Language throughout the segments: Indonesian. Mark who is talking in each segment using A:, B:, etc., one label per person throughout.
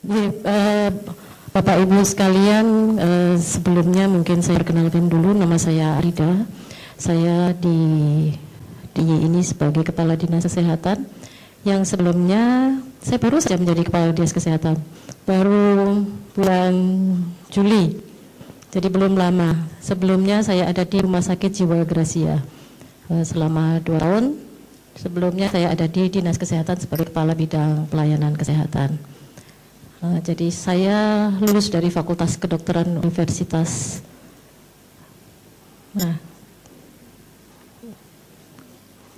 A: Ya, Bapak Ibu sekalian, sebelumnya mungkin saya perkenalkan dulu, nama saya Arida. Saya di ini sebagai Kepala Dinas Kesehatan. Yang sebelumnya saya baru saja menjadi Kepala Dinas Kesehatan, baru bulan Juli, jadi belum lama. Sebelumnya saya ada di Rumah Sakit Jiwa Gracia selama 2 tahun. Sebelumnya saya ada di Dinas Kesehatan sebagai Kepala Bidang Pelayanan Kesehatan. Jadi saya lulus dari Fakultas Kedokteran Universitas.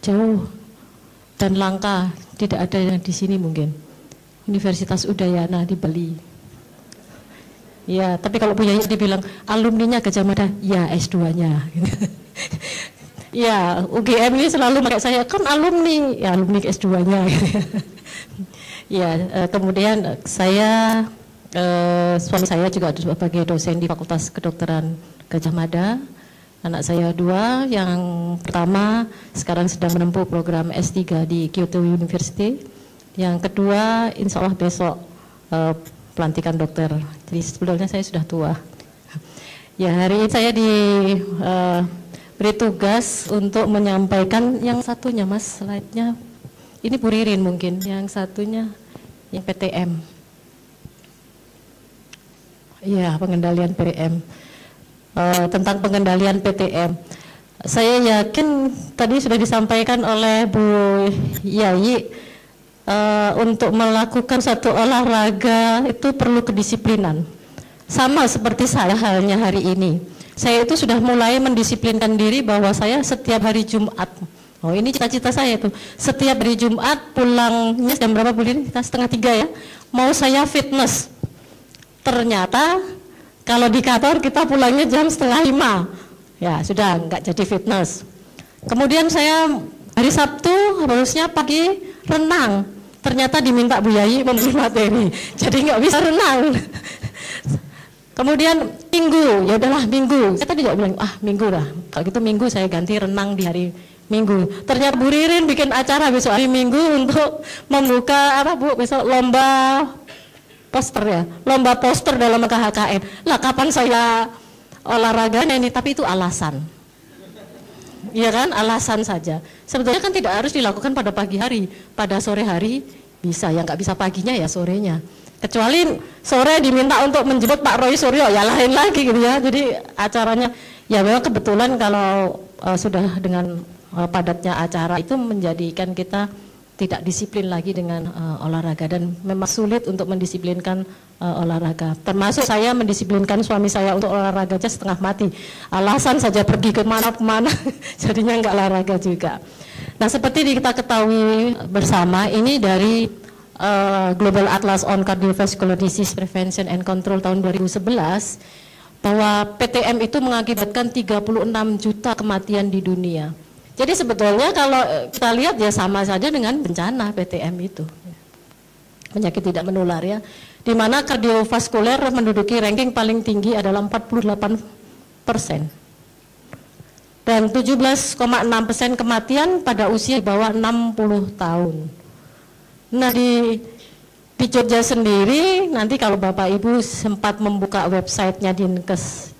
A: Jauh dan langka, tidak ada yang di sini mungkin. Universitas Udayana di Bali. Ya, tapi kalau punya dibilang alumninya Gajah Mada, ya S2-nya. Ya, UGM ini selalu pakai saya, kan alumni, ya alumni S2-nya. Ya, kemudian saya, suami saya juga sebagai dosen di Fakultas Kedokteran Gajah Mada. Anak saya 2, yang pertama sekarang sedang menempuh program S3 di Kyoto University. Yang kedua, insya Allah besok pelantikan dokter. Jadi sebetulnya saya sudah tua. Ya, hari ini saya diberi tugas untuk menyampaikan yang satunya, Mas, slide-nya. Ini Bu Ririn mungkin, yang satunya yang PTM. Iya, pengendalian PTM. Tentang pengendalian PTM. Saya yakin tadi sudah disampaikan oleh Bu Yayi, untuk melakukan satu olahraga itu perlu kedisiplinan. Sama seperti saya halnya hari ini. Saya itu sudah mulai mendisiplinkan diri bahwa saya setiap hari Jumat, oh ini cita-cita saya itu, setiap hari Jumat pulangnya jam berapa Bu Lini? Kita 2:30 ya, mau saya fitness. Ternyata kalau di kantor kita pulangnya jam 4:30, ya sudah nggak jadi fitness. Kemudian saya hari Sabtu harusnya pagi renang, ternyata diminta Bu Yayi memberi materi, jadi nggak bisa renang. Kemudian Minggu, ya udahlah Minggu. Saya tadi juga bilang, Minggu lah. Kalau gitu Minggu saya ganti renang di hari Minggu. Ternyata Bu Ririn bikin acara besok hari Minggu untuk membuka apa Bu? Besok lomba poster ya, lomba poster dalam KHKN. Lah kapan saya olahraganya ini? Tapi itu alasan. Iya kan, alasan saja. Sebetulnya kan tidak harus dilakukan pada pagi hari, pada sore hari bisa. Yang nggak bisa paginya ya sorenya. Kecuali sore diminta untuk menjemput Pak Roy Suryo, ya lain lagi gitu ya. Jadi acaranya, ya memang kebetulan kalau sudah dengan padatnya acara itu menjadikan kita tidak disiplin lagi dengan olahraga, dan memang sulit untuk mendisiplinkan olahraga. Termasuk saya mendisiplinkan suami saya untuk olahraga aja setengah mati. Alasan saja pergi kemana-kemana, jadinya nggak olahraga juga. Nah, seperti kita ketahui bersama, ini dari Global Atlas on Cardiovascular Disease Prevention and Control tahun 2011, bahwa PTM itu mengakibatkan 36 juta kematian di dunia. Jadi sebetulnya kalau kita lihat ya sama saja dengan bencana PTM itu, penyakit tidak menular ya, di mana kardiovaskuler menduduki ranking paling tinggi adalah 48%, dan 17,6% kematian pada usia di bawah 60 tahun. Nah di Jogja sendiri, nanti kalau Bapak Ibu sempat membuka websitenya Dinas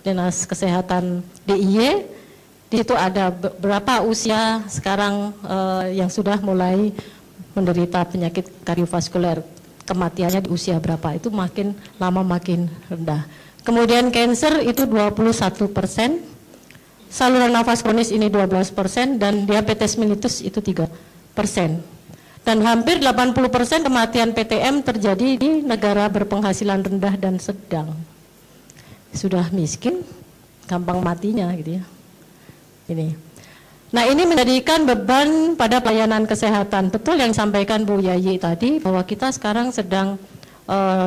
A: Kesehatan DIY, di situ ada berapa usia sekarang yang sudah mulai menderita penyakit kardiovaskuler, kematiannya di usia berapa, itu makin lama makin rendah. Kemudian cancer itu 21%, saluran nafas kronis ini 12%, dan diabetes mellitus itu 3%. Dan hampir 80% kematian PTM terjadi di negara berpenghasilan rendah dan sedang. Sudah miskin, gampang matinya gitu ya. Ini. Nah, ini menjadikan beban pada pelayanan kesehatan. Betul yang disampaikan Bu Yayi tadi, bahwa kita sekarang sedang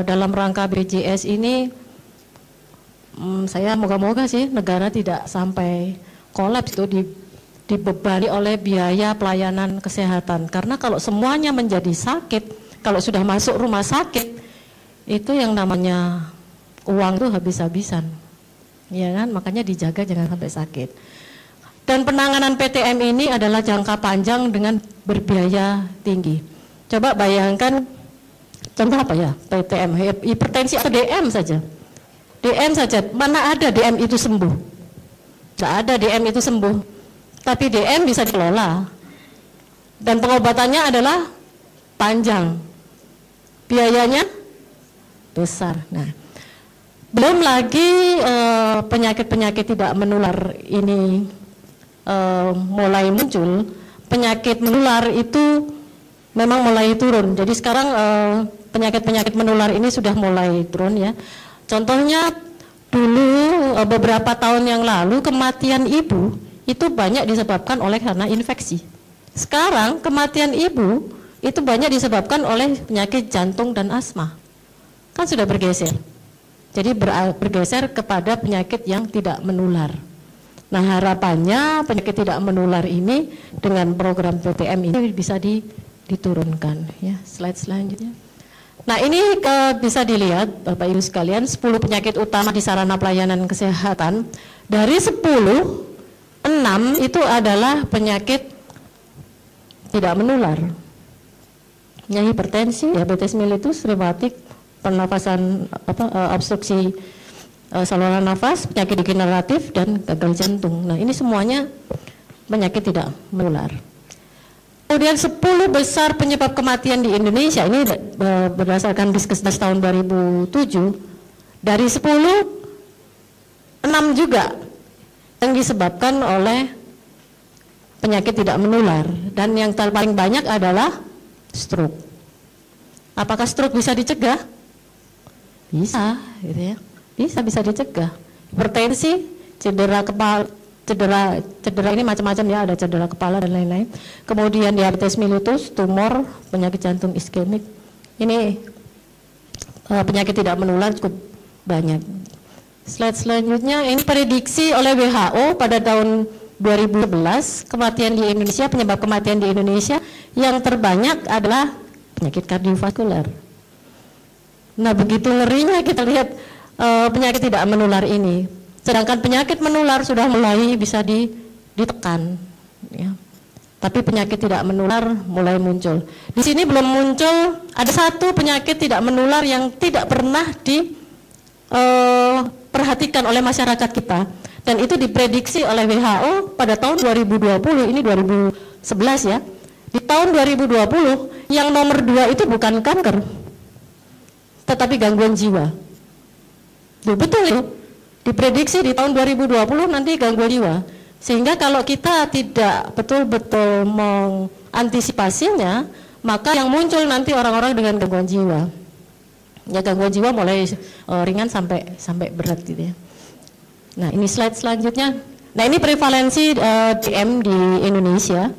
A: dalam rangka BPJS ini, saya moga-moga sih negara tidak sampai kolaps itu dibebani oleh biaya pelayanan kesehatan. Karena kalau semuanya menjadi sakit, kalau sudah masuk rumah sakit, itu yang namanya uang tuh habis-habisan, ya kan? Makanya dijaga jangan sampai sakit. Dan penanganan PTM ini adalah jangka panjang dengan berbiaya tinggi. Coba bayangkan Contoh apa ya? PTM, hipertensi atau DM saja. DM saja, mana ada DM itu sembuh? Tidak ada DM itu sembuh. Tapi DM bisa dikelola. Dan pengobatannya adalah panjang. Biayanya besar. Nah, belum lagi penyakit-penyakit tidak menular ini mulai muncul. Penyakit menular itu memang mulai turun. Jadi sekarang penyakit-penyakit menular ini sudah mulai turun ya. Contohnya dulu beberapa tahun yang lalu kematian ibu itu banyak disebabkan oleh karena infeksi. Sekarang kematian ibu itu banyak disebabkan oleh penyakit jantung dan asma. Kan sudah bergeser. Jadi bergeser kepada penyakit yang tidak menular. Nah, harapannya penyakit tidak menular ini dengan program PTM ini bisa diturunkan ya. Slide selanjutnya. Nah, ini bisa dilihat Bapak Ibu sekalian 10 penyakit utama di sarana pelayanan kesehatan. Dari 10, 6 itu adalah penyakit tidak menular. Ya, hipertensi, diabetes mellitus, reumatik, pernapasan obstruksi saluran nafas, penyakit degeneratif, dan gagal jantung. Nah, ini semuanya penyakit tidak menular. Kemudian 10 besar penyebab kematian di Indonesia, ini berdasarkan Diskesdas tahun 2007, dari 10, 6 juga yang disebabkan oleh penyakit tidak menular. Dan yang paling banyak adalah stroke. Apakah stroke bisa dicegah? Bisa, gitu ya. Bisa dicegah. Hipertensi, cedera kepala, cedera ini macam-macam ya, ada cedera kepala dan lain-lain. Kemudian diabetes mellitus, tumor, penyakit jantung iskemik. Ini penyakit tidak menular cukup banyak. Slide selanjutnya, ini prediksi oleh WHO pada tahun 2011 kematian di Indonesia, penyebab kematian di Indonesia yang terbanyak adalah penyakit kardiovaskular. Nah, begitu ngerinya kita lihat penyakit tidak menular ini. Sedangkan penyakit menular sudah mulai bisa ditekan, ya. Tapi penyakit tidak menular mulai muncul. Di sini belum muncul, ada satu penyakit tidak menular yang tidak pernah diperhatikan oleh masyarakat kita. Dan itu diprediksi oleh WHO pada tahun 2020, ini 2011 ya. Di tahun 2020 yang nomor 2 itu bukan kanker, tetapi gangguan jiwa. Betul itu. Diprediksi di tahun 2020 nanti gangguan jiwa. Sehingga kalau kita tidak betul-betul mengantisipasinya, maka yang muncul nanti orang-orang dengan gangguan jiwa. Ya, gangguan jiwa mulai ringan sampai berat gitu ya. Nah, ini slide selanjutnya. Nah, ini prevalensi DM di Indonesia.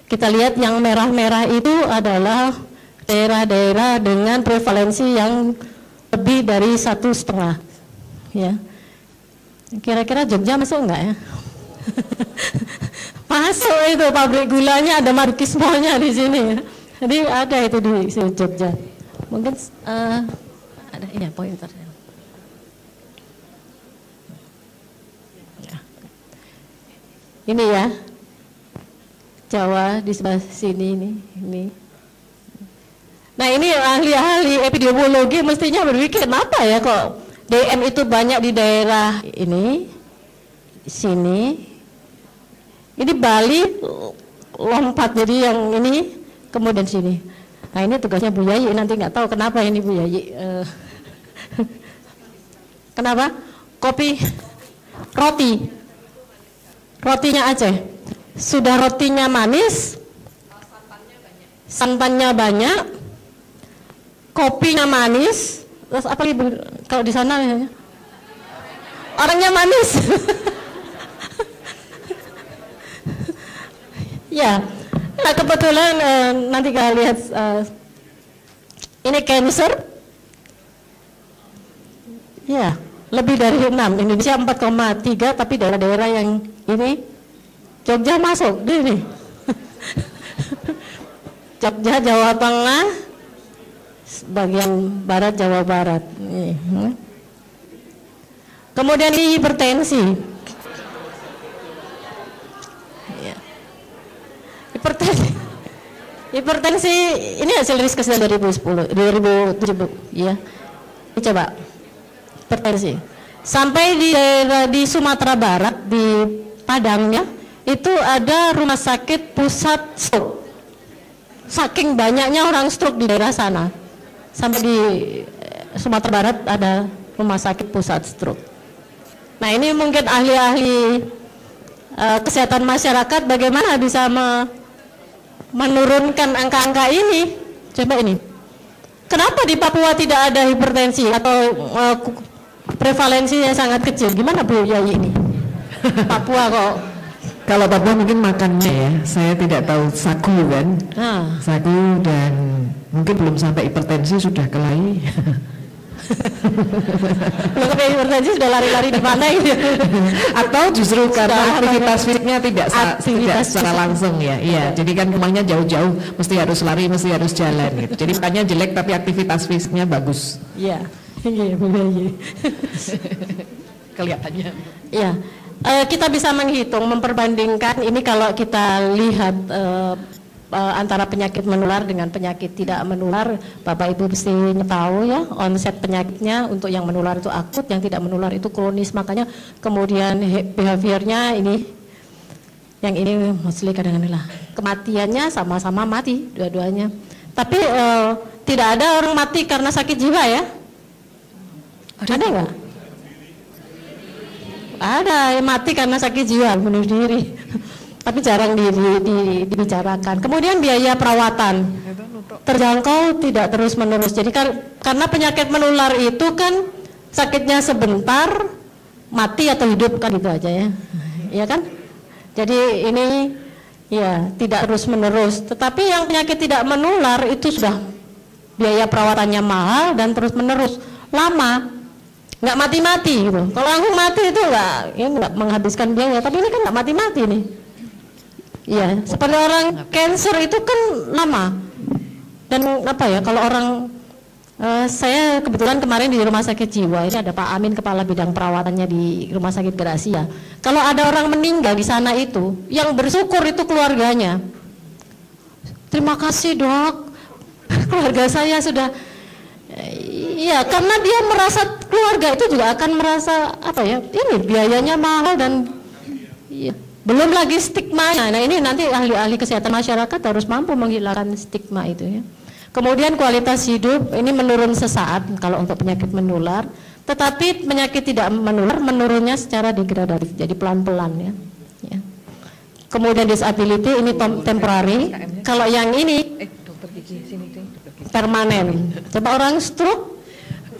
A: Kita lihat yang merah-merah itu adalah daerah-daerah dengan prevalensi yang lebih dari 1,5, ya. Kira-kira Jogja masuk enggak ya? Masuk itu, pabrik gulanya ada markismonya di sini. Jadi ada itu di Jogja. Mungkin ada ini ya pointer. Ini ya, Jawa di sebelah sini ini. Nah, ini ahli-ahli epidemiologi mestinya berpikir kenapa ya kok DM itu banyak di daerah ini, sini. Ini Bali lompat jadi yang ini, kemudian sini. Nah, ini tugasnya Bu Yayi, nanti nggak tahu kenapa ini Bu Yayi. Kenapa? Kopi, rotinya Aceh. Sudah rotinya manis, santannya banyak, kopinya manis, terus apa lagi kalau di sana ya? Orangnya manis. Ya, nah kebetulan nanti kita lihat ini cancer, ya lebih dari 6, Indonesia 4,3, tapi daerah-daerah yang ini Jogja masuk, ini Jogja, Jawa Tengah, bagian barat Jawa Barat. Kemudian ini hipertensi. Hipertensi ini hasil riset 2017 ya. Ini coba hipertensi. Sampai di daerah di Sumatera Barat di Padang ya, itu ada rumah sakit pusat stroke. Saking banyaknya orang stroke di daerah sana. Sampai di Sumatera Barat ada rumah sakit pusat stroke. Nah, ini mungkin ahli-ahli kesehatan masyarakat bagaimana bisa menurunkan angka-angka ini. Coba ini. Kenapa di Papua tidak ada hipertensi atau prevalensinya sangat kecil? Gimana Bu Yai ini? Papua kok.
B: Kalau Papua mungkin makannya ya, saya tidak tahu sagu kan. Sagu dan mungkin belum sampai hipertensi sudah kelahi.
A: Belum sampai hipertensi sudah lari-lari di mana gitu.
B: Atau justru karena aktivitas fisiknya tidak secara langsung ya. Iya, jadi kan rumahnya jauh-jauh, mesti harus lari, mesti harus jalan gitu. Jadi bukannya jelek tapi aktivitas fisiknya bagus.
A: Iya. Iya, iya.
B: Kelihatannya.
A: Iya. Kita bisa menghitung, memperbandingkan ini kalau kita lihat antara penyakit menular dengan penyakit tidak menular. Bapak Ibu mesti tahu ya, onset penyakitnya untuk yang menular itu akut, yang tidak menular itu kronis. Makanya kemudian behaviornya ini, yang ini mostly kadang-kadang lah kematiannya sama-sama mati dua-duanya. Tapi tidak ada orang mati karena sakit jiwa ya? Ada nggak? Ada yang mati karena sakit jiwa, bunuh diri. Tapi jarang dibicarakan. Kemudian biaya perawatan terjangkau, tidak terus menerus. Jadi karena penyakit menular itu kan sakitnya sebentar, mati atau hidup kan, itu aja ya, iya kan? Jadi ini ya tidak terus menerus. Tetapi yang penyakit tidak menular itu sudah biaya perawatannya mahal dan terus menerus, lama, nggak mati-mati gitu. Kalau langsung mati itu nggak menghabiskan biaya. Tapi ini kan nggak mati-mati nih. Iya, seperti orang cancer itu kan lama. Dan apa ya, kalau orang saya kebetulan kemarin di rumah sakit jiwa ini ada Pak Amin, kepala bidang perawatannya di rumah sakit Gracia. Kalau ada orang meninggal di sana itu, yang bersyukur itu keluarganya. Terima kasih Dok, keluarga saya sudah. Iya, karena dia merasa keluarga itu juga akan merasa apa ya, ini biayanya mahal dan iya. Belum lagi stigmanya. Nah, ini nanti ahli-ahli kesehatan masyarakat harus mampu menghilangkan stigma itu ya. Kemudian kualitas hidup ini menurun sesaat kalau untuk penyakit menular, tetapi penyakit tidak menular menurunnya secara degradatif, jadi pelan-pelan ya. Ya. Kemudian disability ini temporary. Kalau yang ini permanen. Coba orang stroke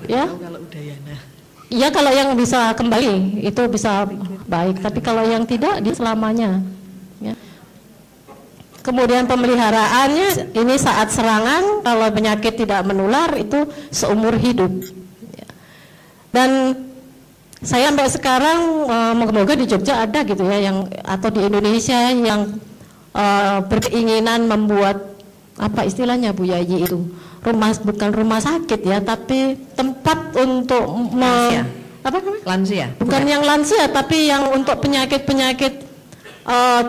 A: ya. Iya, kalau yang bisa kembali itu bisa baik, tapi kalau yang tidak dia selamanya ya. Kemudian pemeliharaannya ini saat serangan, kalau penyakit tidak menular itu seumur hidup ya. Dan saya sampai sekarang moga-moga di Jogja ada gitu ya, yang atau di Indonesia yang berkeinginan membuat apa istilahnya Bu Yayi itu, bukan rumah sakit ya, tapi tempat untuk
B: lansia.
A: Bukan yang lansia, tapi yang untuk penyakit-penyakit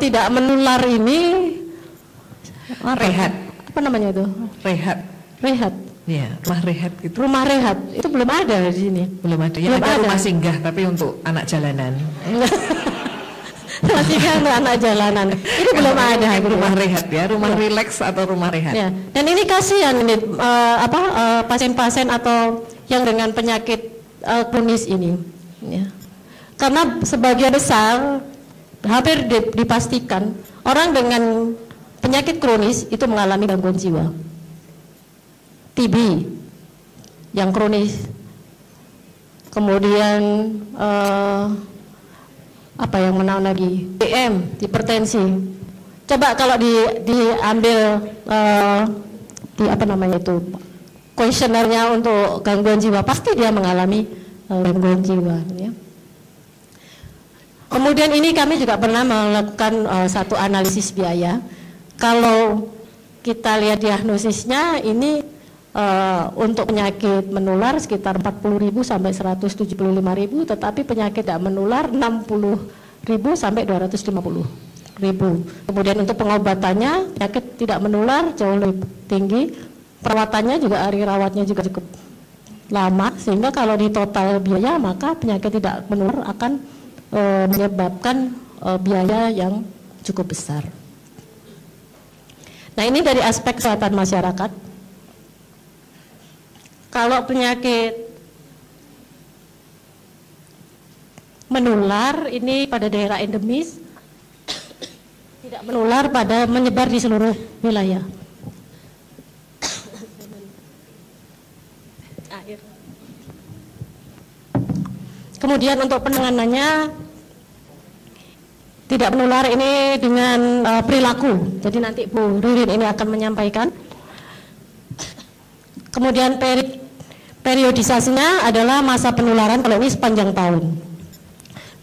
A: tidak menular ini.
B: Rehat.
A: Apa namanya itu?
B: Rehat. Iya, rumah rehat gitu. Rumah rehat itu belum ada di sini. Belum ada. Ya, ada rumah singgah tapi untuk anak jalanan.
A: Masih kan anak jalanan. Ini belum ada
B: rumah rehat ya, rumah rileks atau rumah rehat.
A: Ya. Dan ini kasihan ini pasien-pasien atau yang dengan penyakit kronis ini. Ya. Karena sebagian besar hampir dipastikan orang dengan penyakit kronis itu mengalami gangguan jiwa. TB yang kronis. Kemudian apa yang menang lagi, DM, hipertensi. Coba kalau diambil di apa namanya itu kuesionernya untuk gangguan jiwa, pasti dia mengalami gangguan jiwa ya. Kemudian ini kami juga pernah melakukan satu analisis biaya. Kalau kita lihat diagnosisnya ini untuk penyakit menular sekitar 40.000 sampai 175.000, tetapi penyakit tidak menular 60.000 sampai 250. Kemudian untuk pengobatannya, penyakit tidak menular jauh lebih tinggi. Perawatannya juga, hari rawatnya juga cukup lama, sehingga kalau di total biaya maka penyakit tidak menular akan menyebabkan biaya yang cukup besar. Nah, ini dari aspek kesehatan masyarakat. Kalau penyakit menular ini pada daerah endemis, tidak menular pada menyebar di seluruh wilayah. Kemudian untuk penanganannya tidak menular ini dengan perilaku. Jadi nanti Bu Ririn ini akan menyampaikan. Kemudian periodisasinya adalah masa penularan kalau ini sepanjang tahun.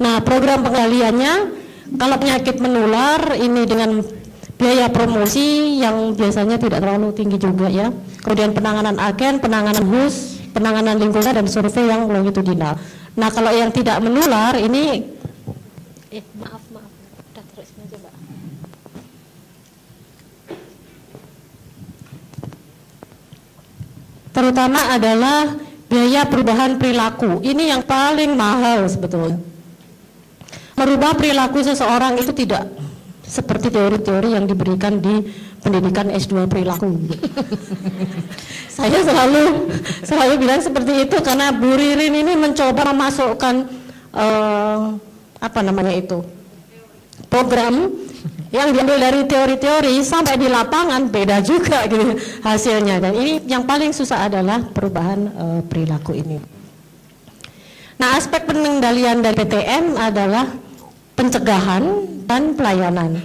A: Nah, program pengendaliannya kalau penyakit menular ini dengan biaya promosi yang biasanya tidak terlalu tinggi juga ya. Kemudian penanganan agen, penanganan HUS, penanganan lingkungan dan survei yang longitudinal. Nah, kalau yang tidak menular ini maaf, udah terusin aja Mbak. Terutama adalah biaya perubahan perilaku. Ini yang paling mahal sebetulnya. Merubah perilaku seseorang itu tidak seperti teori-teori yang diberikan di pendidikan S2 perilaku. Saya selalu bilang seperti itu karena Bu Ririn ini mencoba memasukkan program yang diambil dari teori-teori sampai di lapangan beda juga gitu hasilnya. Dan ini yang paling susah adalah perubahan perilaku ini. Nah, aspek pengendalian dari PTM adalah pencegahan dan pelayanan.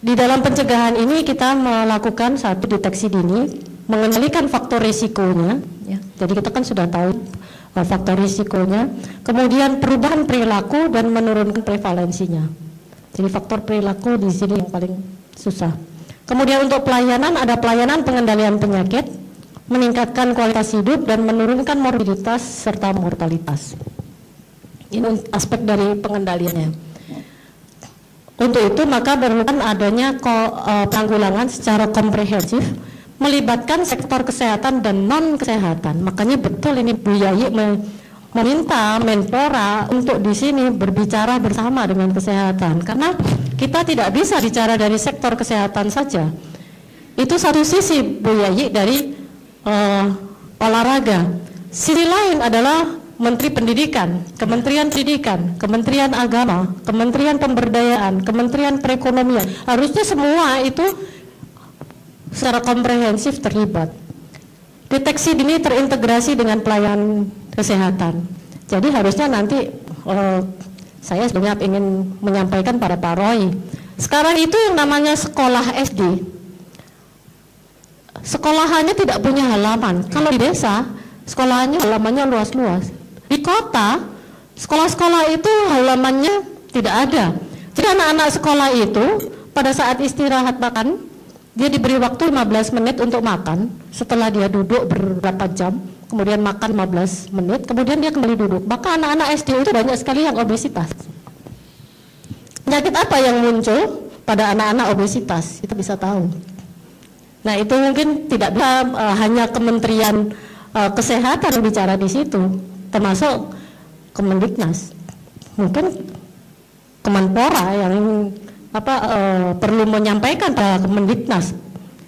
A: Di dalam pencegahan ini kita melakukan satu deteksi dini, mengenalikan faktor risikonya, ya. Jadi kita kan sudah tahu faktor risikonya, kemudian perubahan perilaku dan menurunkan prevalensinya. Jadi faktor perilaku di sini yang paling susah. Kemudian untuk pelayanan ada pelayanan pengendalian penyakit, meningkatkan kualitas hidup dan menurunkan morbiditas serta mortalitas. Ini aspek dari pengendaliannya. Untuk itu maka diperlukan adanya penanggulangan secara komprehensif melibatkan sektor kesehatan dan non kesehatan. Makanya betul ini Bu Yayi meminta Menpora untuk di sini berbicara bersama dengan kesehatan, karena kita tidak bisa bicara dari sektor kesehatan saja. Itu satu sisi Bu Yayi dari olahraga. Sisi lain adalah Menteri Pendidikan, Kementerian Pendidikan, Kementerian Agama, Kementerian Pemberdayaan, Kementerian Perekonomian. Harusnya semua itu secara komprehensif terlibat. Deteksi dini terintegrasi dengan pelayanan kesehatan. Jadi harusnya nanti saya sebenarnya ingin menyampaikan pada Pak Roy. Sekarang itu yang namanya sekolah SD. Sekolahannya tidak punya halaman. Kalau di desa, sekolahannya halamannya luas-luas. Di kota, sekolah-sekolah itu halamannya tidak ada. Jadi anak-anak sekolah itu pada saat istirahat makan, dia diberi waktu 15 menit untuk makan. Setelah dia duduk beberapa jam, kemudian makan 15 menit, kemudian dia kembali duduk. Maka anak-anak SD itu banyak sekali yang obesitas. Penyakit apa yang muncul pada anak-anak obesitas? Kita bisa tahu. Nah, itu mungkin tidak bisa hanya Kementerian Kesehatan bicara di situ, termasuk Kemendiknas. Mungkin Kemenpora yang perlu menyampaikan pada Kemendiknas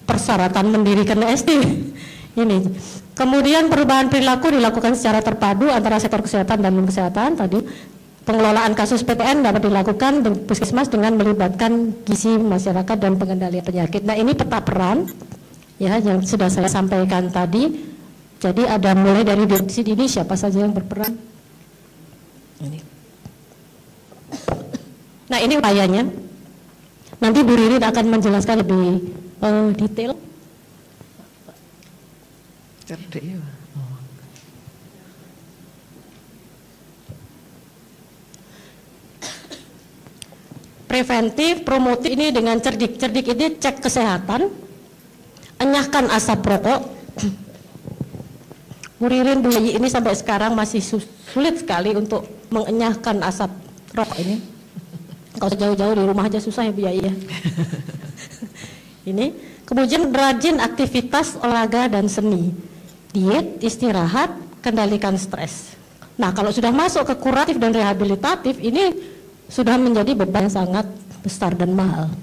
A: persyaratan mendirikan SD ini. Kemudian perubahan perilaku dilakukan secara terpadu antara sektor kesehatan dan non kesehatan. Tadi pengelolaan kasus PTN dapat dilakukan di puskesmas dengan melibatkan gizi masyarakat dan pengendalian penyakit. Nah, ini peta peran ya yang sudah saya sampaikan tadi. Jadi ada mulai dari deteksi dini siapa saja yang berperan. Nah, ini upayanya. Nanti Bu Ririn akan menjelaskan lebih detail. Preventif, promotif ini dengan cerdik. Cerdik ini cek kesehatan, enyahkan asap rokok. Bu Ririn, Bu Yayi ini sampai sekarang masih sulit sekali untuk mengenyahkan asap rokok ini. Kalau jauh-jauh di rumah aja susah ya Bu Yai ya. Ini kemudian rajin aktivitas olahraga dan seni, diet, istirahat, kendalikan stres. Nah kalau sudah masuk ke kuratif dan rehabilitatif ini sudah menjadi beban yang sangat besar dan mahal.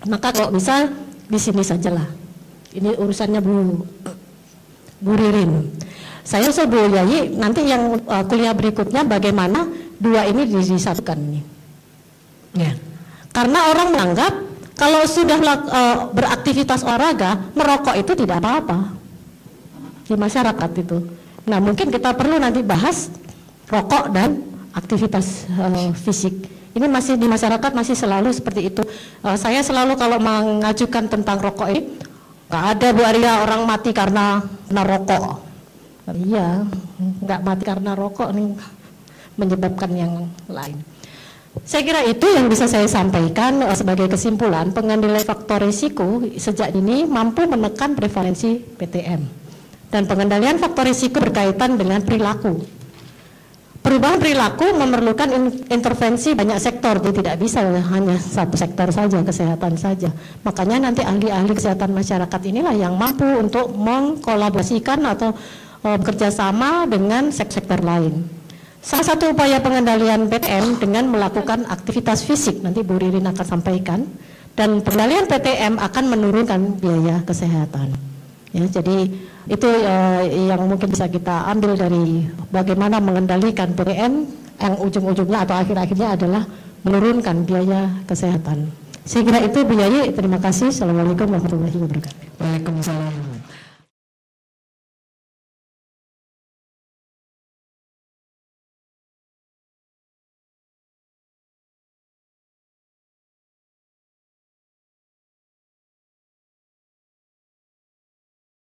A: Maka kalau bisa di sini sajalah. Ini urusannya Bu Ririn. Saya Bu Yai nanti yang kuliah berikutnya bagaimana dua ini disatukan nih. Ya. Karena orang menganggap kalau sudah beraktivitas olahraga, merokok itu tidak apa-apa di masyarakat itu. Nah mungkin kita perlu nanti bahas rokok dan aktivitas fisik. Ini masih di masyarakat masih selalu seperti itu. Saya selalu kalau mengajukan tentang rokok ini, nggak ada Bu Arya orang mati karena rokok. Iya, nggak mati karena rokok nih, menyebabkan yang lain. Saya kira itu yang bisa saya sampaikan sebagai kesimpulan. Pengendalian faktor risiko sejak dini mampu menekan prevalensi PTM. Dan pengendalian faktor risiko berkaitan dengan perilaku. Perubahan perilaku memerlukan intervensi banyak sektor, jadi tidak bisa hanya satu sektor saja, kesehatan saja. Makanya nanti ahli-ahli kesehatan masyarakat inilah yang mampu untuk mengkolaborasikan atau bekerja sama dengan sektor lain. Salah satu upaya pengendalian PTM dengan melakukan aktivitas fisik, nanti Bu Ririn akan sampaikan, dan pengendalian PTM akan menurunkan biaya kesehatan. Ya, jadi itu yang mungkin bisa kita ambil dari bagaimana mengendalikan PTM yang ujung-ujungnya atau akhir-akhirnya adalah menurunkan biaya kesehatan. Saya kira itu Bu Yai, terima kasih. Assalamualaikum warahmatullahi wabarakatuh.
B: Waalaikumsalam.